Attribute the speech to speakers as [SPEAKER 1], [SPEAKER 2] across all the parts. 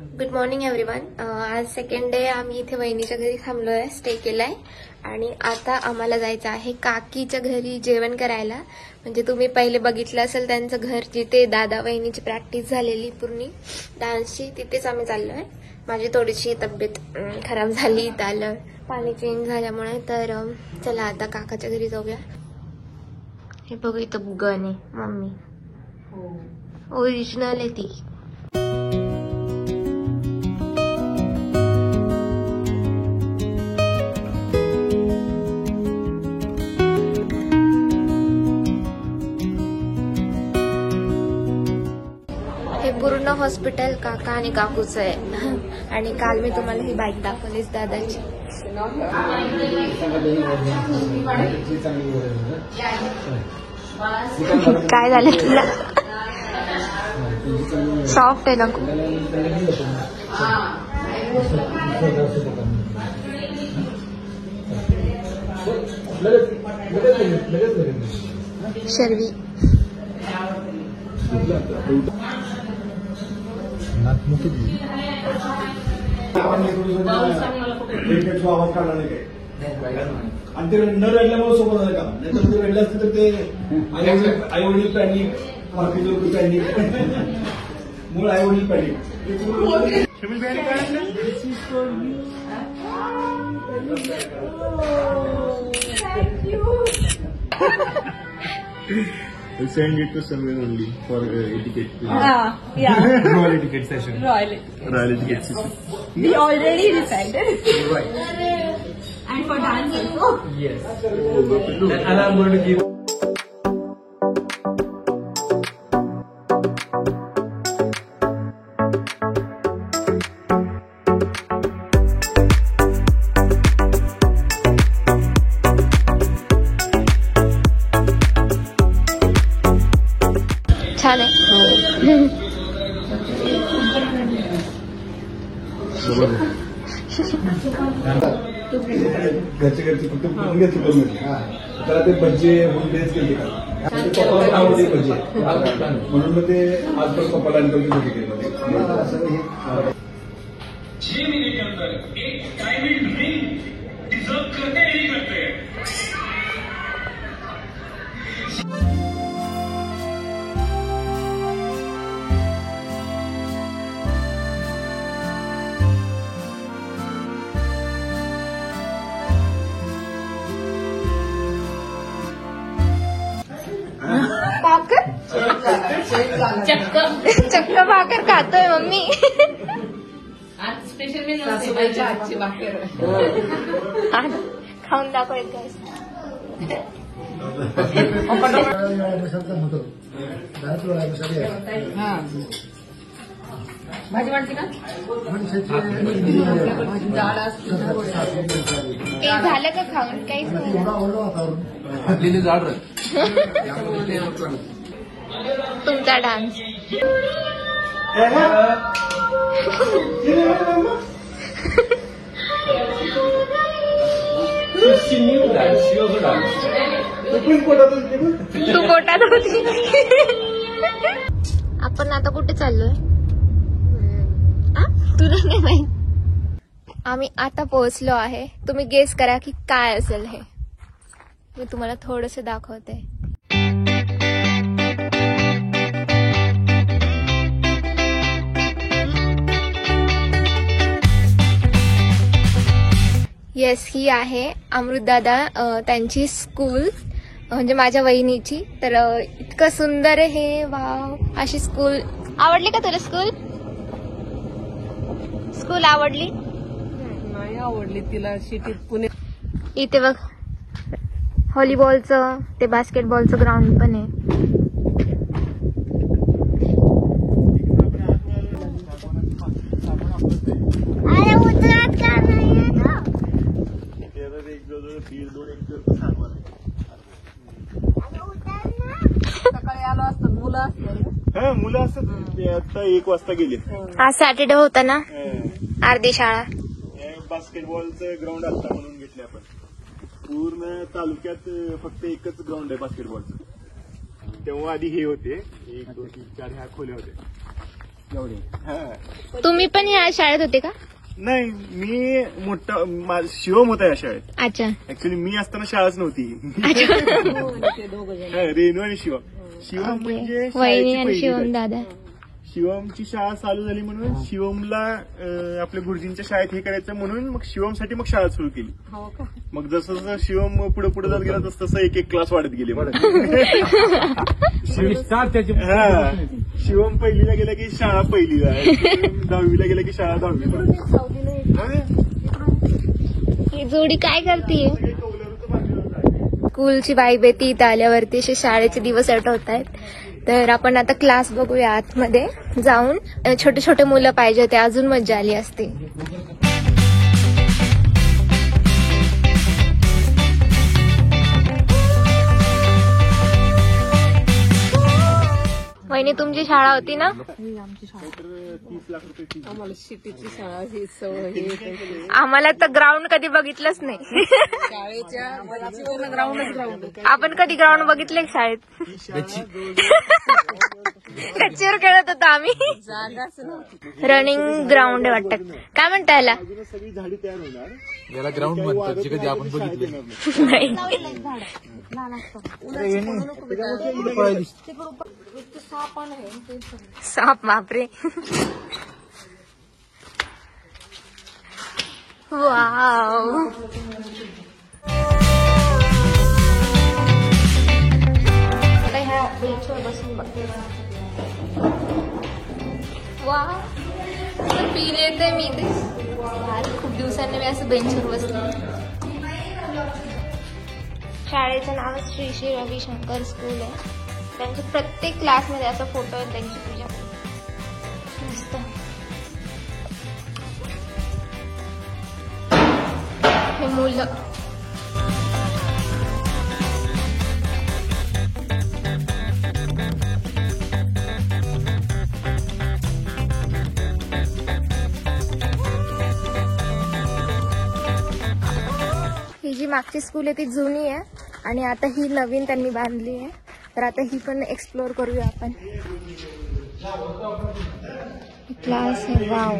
[SPEAKER 1] Good morning everyone. आज second day आम्ही इथे वहिनीच्या घरी थांबलोय, स्टे केलाय आणि आता आम्हाला जायचं आहे काकीच्या घरी जेवण करायला. म्हणजे तुम्ही पहिले बघितलं असेल त्यांचं घर, जिथे दादा वहिनीची प्रॅक्टिस झालेली पूर्ण डान्सची, तिथेच आम्ही चाललोय. माझी थोडीशी तब्येत खराब झाली इथं आलं पाणी चेंज झाल्यामुळे. तर चला आता काकाच्या घरी जाऊया. हे बघू इथं गन आहे मम्मी, ओरिजिनल आहे ती. हे पूर्ण हॉस्पिटल काका आणि काकूचं आहे. आणि काल मी तुम्हाला ही बाईक दाखवलीच दादाची. काय झालं तुला? सॉफ्ट आहे ना खूप. शर्वी
[SPEAKER 2] आवाज काढला नाही काय आणि ते न रडल्यामुळे सोबत झालं का, नाही तर ते रडलं असतं तर ते आई वडील पॅनिक, बाकीचे लोक पॅनिक, मूळ आई वडील panic.
[SPEAKER 3] We'll send it to somewhere only for etiquette.
[SPEAKER 4] Yeah.
[SPEAKER 3] Royal etiquette session.
[SPEAKER 4] Royal.
[SPEAKER 3] Royal etiquette session.
[SPEAKER 4] We already decided.
[SPEAKER 3] Right.
[SPEAKER 4] And for dance also.
[SPEAKER 3] Yes. And I'm going to give.
[SPEAKER 1] छान आहे.
[SPEAKER 2] घरचे घरचे फक्त घेतली करून त्याला ते भज्जे हुंडेच केले का पप्पाला आवडते भज्जे, म्हणून मग ते आज पण पप्पाला आणि भजी केली.
[SPEAKER 5] मेरे के अंदर एक डायमंड रिंग डिजर्व करते ही करते हैं.
[SPEAKER 1] चक्क भाकर खातोय मम्मी.
[SPEAKER 4] आज स्पेशल मी सासूबाईच्या हातची भाकर.
[SPEAKER 1] खाऊन दाखव एक घास.
[SPEAKER 4] भाजी वाटते का?
[SPEAKER 1] झालं का खाऊन? काहीच तुमचा डान्स. तू पोटात होती. आपण आता कुठे चाललोय तुला नाही माहित. आम्ही आता पोहोचलो आहे. तुम्ही गेस करा की काय असेल हे. मी तुम्हाला थोडस दाखवते. येस, ही आहे अमृतदादा त्यांची स्कूल, म्हणजे माझ्या वहिनीची. तर इतकं सुंदर आहे हे. वाव, अशी स्कूल. आवडली का तुला स्कूल? स्कूल आवडली?
[SPEAKER 4] नाही आवडली तिला. सिटीत पुणे.
[SPEAKER 1] इथे बघ व्हॉलीबॉलचं ते बास्केटबॉलचं ग्राउंड पण आहे.
[SPEAKER 4] सकाळी आलो असतं मुलं असतं.
[SPEAKER 3] मुलं असतात ते आता 1 वाजता गेले.
[SPEAKER 1] आज सॅटर्डे होता ना, अर्धी शाळा.
[SPEAKER 3] बास्केटबॉलचं ग्राउंड असता म्हणून घेतले आपण. पूर्ण तालुक्यात फक्त एकच ग्राउंड आहे बास्केटबॉलचं. तेव्हा आधी हे होते 1 2 3 4 ह्या खोल्या होत्या. हा.
[SPEAKER 1] तुम्ही पण या शाळेत होते का?
[SPEAKER 3] नाही, मी मोठा शिवम होता या शाळेत.
[SPEAKER 1] अच्छा.
[SPEAKER 3] ऍक्च्युली मी असताना शाळाच नव्हती.
[SPEAKER 1] अच्छा.
[SPEAKER 3] हा, रेणू आणि शिवम. शिवम म्हणजे
[SPEAKER 1] वहिनी
[SPEAKER 3] शाळेची
[SPEAKER 1] आणि
[SPEAKER 3] पहिली
[SPEAKER 1] शिवम
[SPEAKER 3] बॅच.
[SPEAKER 1] दादा.
[SPEAKER 3] शिवमची शाळा चालू झाली म्हणून शिवमला आपल्या गुरुजींच्या शाळेत हे करायचं म्हणून मग शिवमसाठी मग शाळा सुरू केली. मग जसं जसं शिवम पुढे पुढे जात गेला तसं तसं एक एक क्लास वाढत गेले. हा, शिवम पहिलीला गेला की शाळा पहिलीला, 10वीला गेला की शाळा 10वीला.
[SPEAKER 1] ही जोडी काय करतीये? स्कूलची वाईब आहे ती इथं आल्यावरती असे शाळेचे दिवस आठवत आहेत. तर आपण आता क्लास बघूया आतमध्ये जाऊन. छोटे छोटे मुलं पाहिजे होते, अजून मजा आली असती. वहिनी तुमची शाळा होती ना?
[SPEAKER 3] 30 लाख रुपये फी.
[SPEAKER 4] आम्हाला शिटीची शाळा ही सवय.
[SPEAKER 1] आम्हाला तर ग्राउंड कधी बघितलंच नाही.
[SPEAKER 4] शाळेच्या ग्राउंड
[SPEAKER 1] आपण कधी ग्राउंड बघितले शाळेत? गच्चीवर खेळत होतो आम्ही.
[SPEAKER 4] जागाच नव्हती.
[SPEAKER 1] रनिंग ग्राउंड वाटत. काय म्हणता याला?
[SPEAKER 3] अजून सगळी झाडी तयार होणार.
[SPEAKER 6] याला ग्राउंड म्हणतात, जे कधी आपण बघितले
[SPEAKER 1] नाही. साप, बापरे. वाव. आता ह्या बेंचवर बसून बघते. वा, फील येते मी ते. खूप दिवसांनी मी असं बेंचवर बसले. शाळेचं नाव श्री श्री रविशंकर स्कूल आहे. त्यांच्या प्रत्येक क्लासमध्ये असा फोटो आहे त्यांची पूजा. मस्त. हे मुलं ही जी मागची स्कूल आहे ती जुनी आहे आणि आता ही नवीन त्यांनी बांधली आहे. तर आता ही पण एक्सप्लोर करूया आपण. क्लास आहे. वाव.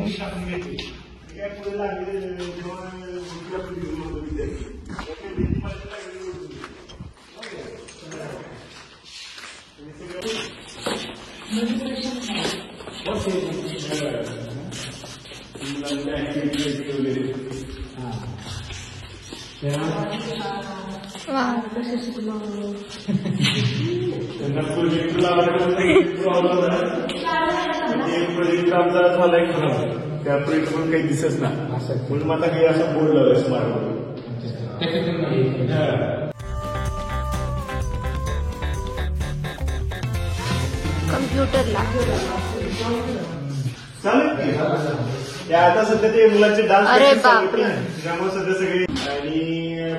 [SPEAKER 3] प्रोजेक्ट आमचा झालाय खराब, त्या प्रोजेक्ट पण काही दिसत ना म्हणून मला काही असं बोर्ड लावलाय स्मार्ट बोर्ड.
[SPEAKER 1] कम्प्युटरला
[SPEAKER 3] चालेल. आता सध्या ते मुलांचे डान्स
[SPEAKER 1] अरे बापरे.
[SPEAKER 3] त्यामुळे सध्या सगळे आणि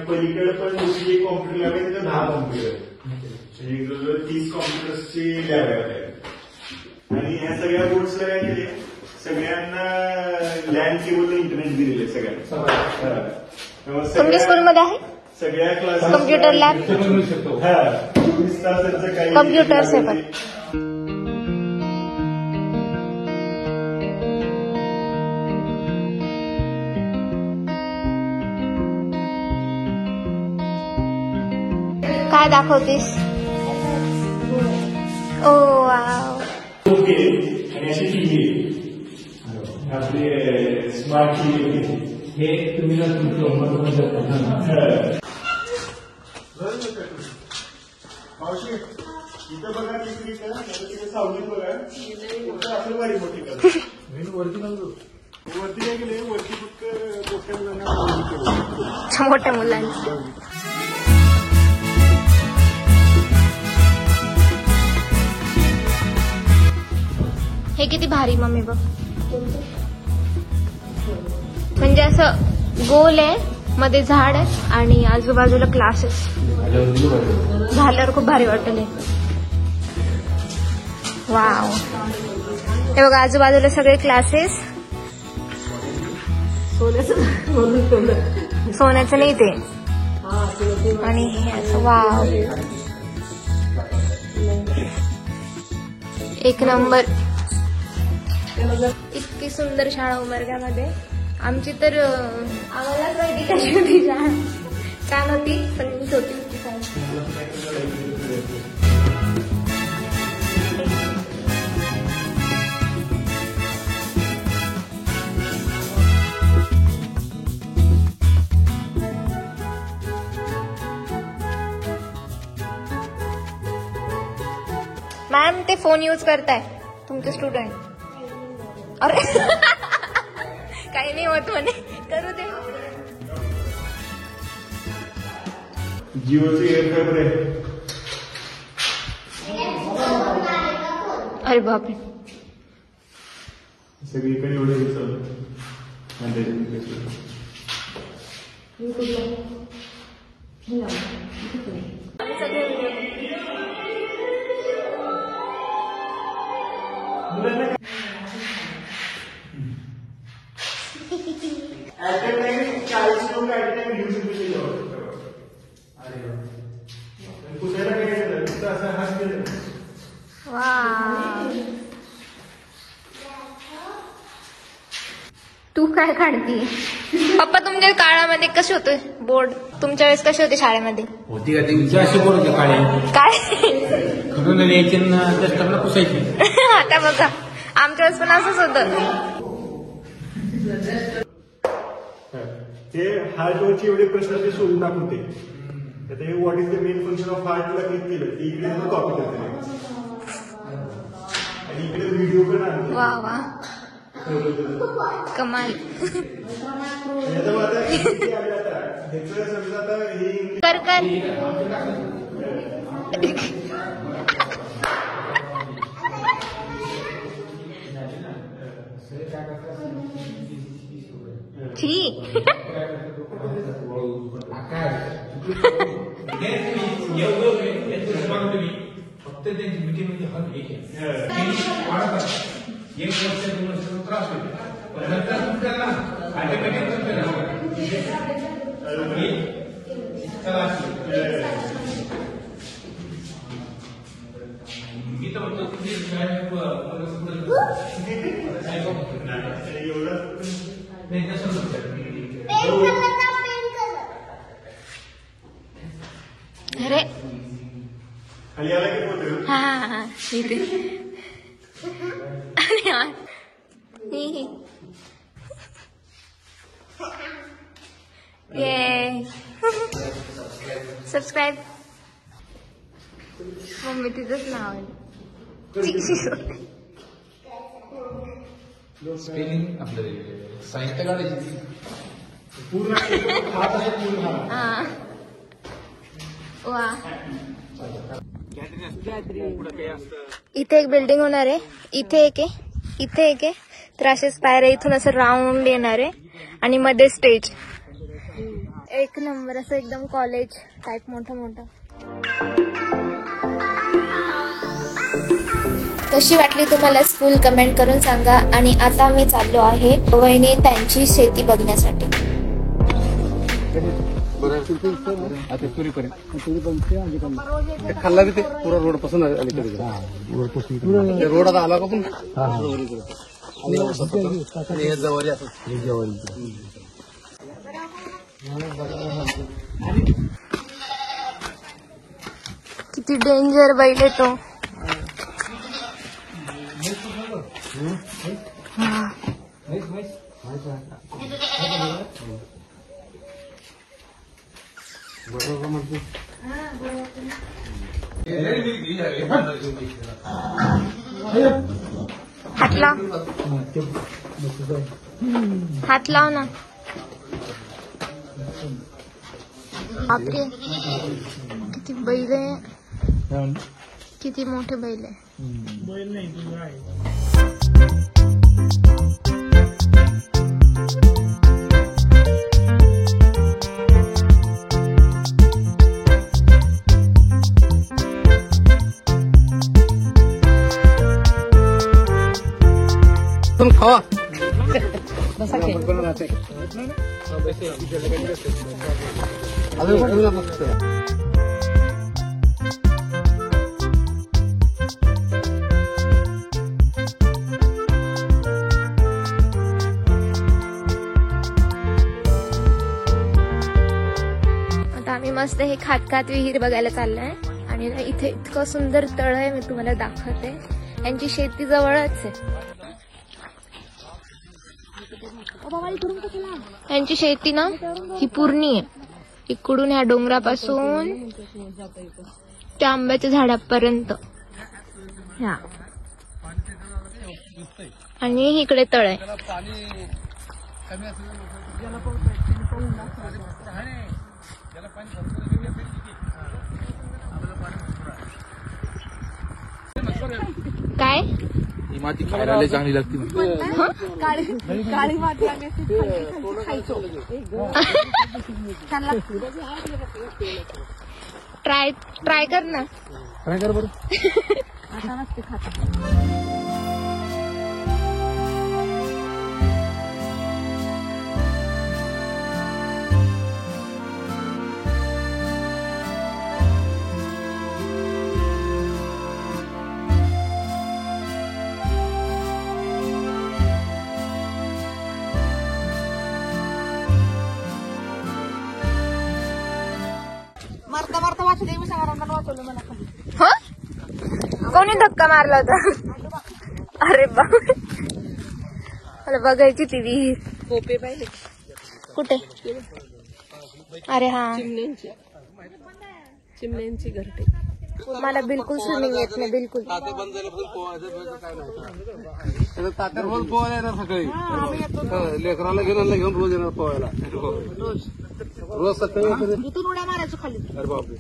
[SPEAKER 3] पलीकडे पण दुसरी एक कॉम्प्युटर लॅब आहे, तिथे 10 कॉम्प्युटर, 30 कॉम्प्युटर्सची लॅब आहे. आणि ह्या सगळ्या बोर्ड्सला काय केले, सगळ्यांना लँड केबल इंटरनेट दिलेले सगळ्यांना.
[SPEAKER 1] तुमच्या स्कूलमध्ये आहे
[SPEAKER 3] सगळ्या क्लास
[SPEAKER 1] कम्प्युटर लॅब?
[SPEAKER 3] 24 तास त्यांचं काही
[SPEAKER 1] कम्प्युटर्स आहे पण. काय दाखवतेस? ओ वाव.
[SPEAKER 3] आणि अशी टीव्ही आपली स्मार्ट टीव्ही
[SPEAKER 6] हे तुम्ही ना तुमचं
[SPEAKER 3] मावशी इथं बघा तिकडे तिथे सावलीत बघा असं वारी मोठी करा. वरती काय गेले, वरती फक्त मोठ्या मुलांना
[SPEAKER 1] मोठ्या मुलांची. हे किती भारी मम्मी बघ. म्हणजे असं गोल आहे, मध्ये झाड आहे आणि आजूबाजूला क्लासेस. झाल्यावर खूप भारी वाटेल. वाव. हे बघा आजूबाजूला सगळे क्लासेस. सोन्याचं नाही ते. आणि हे असं वाव. एक नंबर. इतकी सुंदर शाळा उमरग्यामध्ये. आमची तर आम्हालाच माहिती कशी होती शाळा. छान होती पण मीच होती ती शाळा. मॅम ते फोन यूज करताय तुमचे स्टुडंट. अरे काही नाही होत म्हणे, करू दे.
[SPEAKER 3] जिओचे एअर फायबर आहे.
[SPEAKER 1] अरे बापरे.
[SPEAKER 3] सगळीकडे एवढं हे चालू
[SPEAKER 1] तू काय काढतीये पप्पा? तुमच्या काळामध्ये कसे होते बोर्ड? तुमच्या वेळेस कसे होते शाळेमध्ये?
[SPEAKER 6] होती का ते अशी बोल होते काळे
[SPEAKER 1] काय
[SPEAKER 6] खडून यायचे डस्टरला पुसायचे.
[SPEAKER 1] आता बघा आमच्या वेळेस पण असंच होतं.
[SPEAKER 3] ते हार्टवरचे एवढे प्रश्न ते सोडून दाखवते. तर ते what is the main function of हार्टला क्लिक केलं ते इकडे कॉपी करते आणि इकडे व्हिडिओ पण आणते.
[SPEAKER 1] वा वा कमाल.
[SPEAKER 3] समजा आता हे
[SPEAKER 1] कर कर. ठीक.
[SPEAKER 6] फक्त त्यांची मिटिंग हल एक एक वर्ष 2 वर्ष त्रास होईल पण नंतर त्यांना मी तर म्हणतो
[SPEAKER 1] अरे
[SPEAKER 3] खाली आला की होतं.
[SPEAKER 1] हा हा हा इथे. अरे यार ये सबस्क्राईब. मम्मी तिचंच नाव आहे.
[SPEAKER 6] स्पेलिंग आपलं साहित्य काढायची
[SPEAKER 2] पूर्ण हात आहे पूर्ण हात.
[SPEAKER 1] हा वा. इथे एक बिल्डिंग होणार आहे. इथे एक आहे, इथे एक आहे. तर असेच पायऱ्या इथून असं राऊंड येणार आहे आणि मध्ये स्टेज. एक नंबर असं एकदम कॉलेज टाईप मोठं मोठं. कशी वाटली तुम्हाला स्कूल कमेंट करून सांगा. आणि आता मी चाललो आहे वहिनी त्यांची शेती बघण्यासाठी.
[SPEAKER 7] खाल्ला ते पुरा रोड पासून रोड आता आला का पण जवारी
[SPEAKER 1] किती डेंजर बैल तो. हात लाव, हात लाव ना. बापरे किती बैल आहे, किती मोठे बैल आहे. बैल नाही तुझं आहे.
[SPEAKER 7] खावा
[SPEAKER 1] आम्ही मस्त हे खात खात विहीर बघायला चाललोय आणि ना इथे इतकं सुंदर तळ आहे, मी तुम्हाला दाखवते. यांची शेती जवळच आहे. यांची शेती ना ही पूर्णी आहे, इकडून ह्या डोंगरापासून त्या आंब्याच्या झाडापर्यंत ह्या, आणि इकडे तळ आहे. काय
[SPEAKER 7] ही माती खायला चांगली लागते.
[SPEAKER 4] काळी माती आम्ही खायचो.
[SPEAKER 1] ट्राय कर ना.
[SPEAKER 7] काय कर बरं.
[SPEAKER 4] आता नसते खाता. मारता मारता वाचले मी सांगा वाचवलं मला खाली.
[SPEAKER 1] हो, कोणी धक्का मारला होता? अरे बाप, मला बघायची ती विहीर.
[SPEAKER 4] कोपे पाहिजे
[SPEAKER 1] कुठे? अरे हा,
[SPEAKER 4] चिमण्यांची घरटे.
[SPEAKER 1] मला बिलकुल स्विमिंग येत नाही, बिलकुल.
[SPEAKER 7] तात्या बंद झाल्यापासून पोहायचं काय नाही. तात्या रोज पोहायला येणार सकाळी. लेकराला घेऊन रोज येणार पोहायला. रोज सकाळी
[SPEAKER 4] इथून उड्या मारायचो खाली.
[SPEAKER 7] अरे बापरे.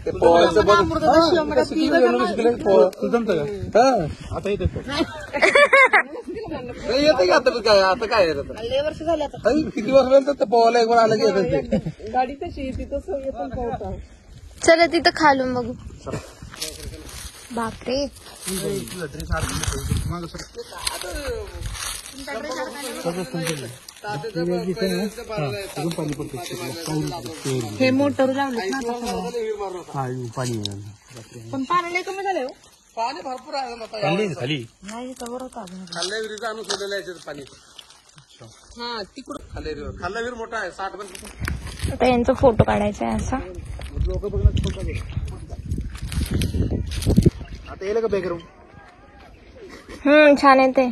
[SPEAKER 7] ते पोहायचं जमतं का? आता येतं येते का? आता काय येतं?
[SPEAKER 4] लय वर्ष झाले आता.
[SPEAKER 7] किती वर्ष झालं तर पोहायला एक वर आलं की येतं ते.
[SPEAKER 4] गाडी कशी तिथं येतं पोहता.
[SPEAKER 1] चला तिथं खालून बघू. बापरे,
[SPEAKER 4] हे मोटर लावले ना
[SPEAKER 7] पाणी
[SPEAKER 4] पण पाणी लय कमी झालंय.
[SPEAKER 7] पाणी भरपूर आहे ना खाली.
[SPEAKER 4] नाही तर बरोबर
[SPEAKER 7] खाल्ल्या विहिरीचं आणून सोडलेलं आहे पाणी.
[SPEAKER 4] हा तिकडून
[SPEAKER 7] खाल्ला विहीर मोठा आहे 60 पण.
[SPEAKER 1] आता यांचा फोटो काढायचा आहे असा.
[SPEAKER 7] लोक बघणार आता येईल का बॅकग्राऊंड.
[SPEAKER 1] छान येते.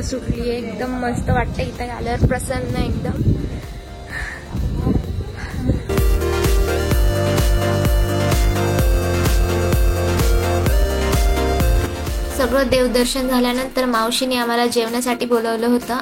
[SPEAKER 1] सुटली आहे, एकदम मस्त वाटतं इथे आल्यावर, प्रसन्न एकदम. सगळं देवदर्शन झाल्यानंतर मावशीने आम्हाला जेवणासाठी बोलवलं होतं.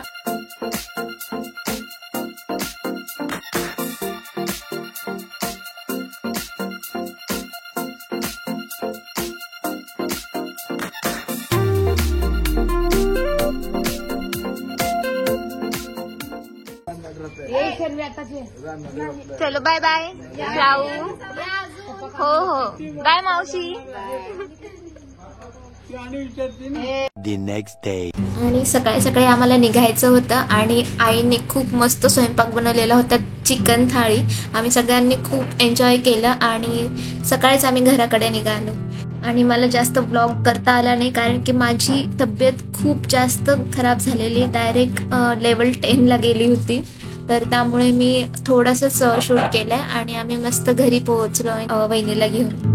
[SPEAKER 1] चलो बाय बाय, जाऊ. हो हो, बाय मावशी.
[SPEAKER 8] The next day.
[SPEAKER 1] आणि सकाळी सकाळी आम्हाला निघायचं होतं आणि आईने खूप मस्त स्वयंपाक बनवलेला होता, चिकन थाळी. आम्ही सगळ्यांनी खूप एन्जॉय केलं आणि सकाळीच आम्ही घराकडे निघालो. आणि मला जास्त ब्लॉग करता आला नाही कारण की माझी तब्येत खूप जास्त खराब झालेली, डायरेक्ट लेवल 10ला गेली होती. तर त्यामुळे मी थोडंसंच शूट केलंय आणि आम्ही मस्त घरी पोहोचलो वहिनीला घेऊन.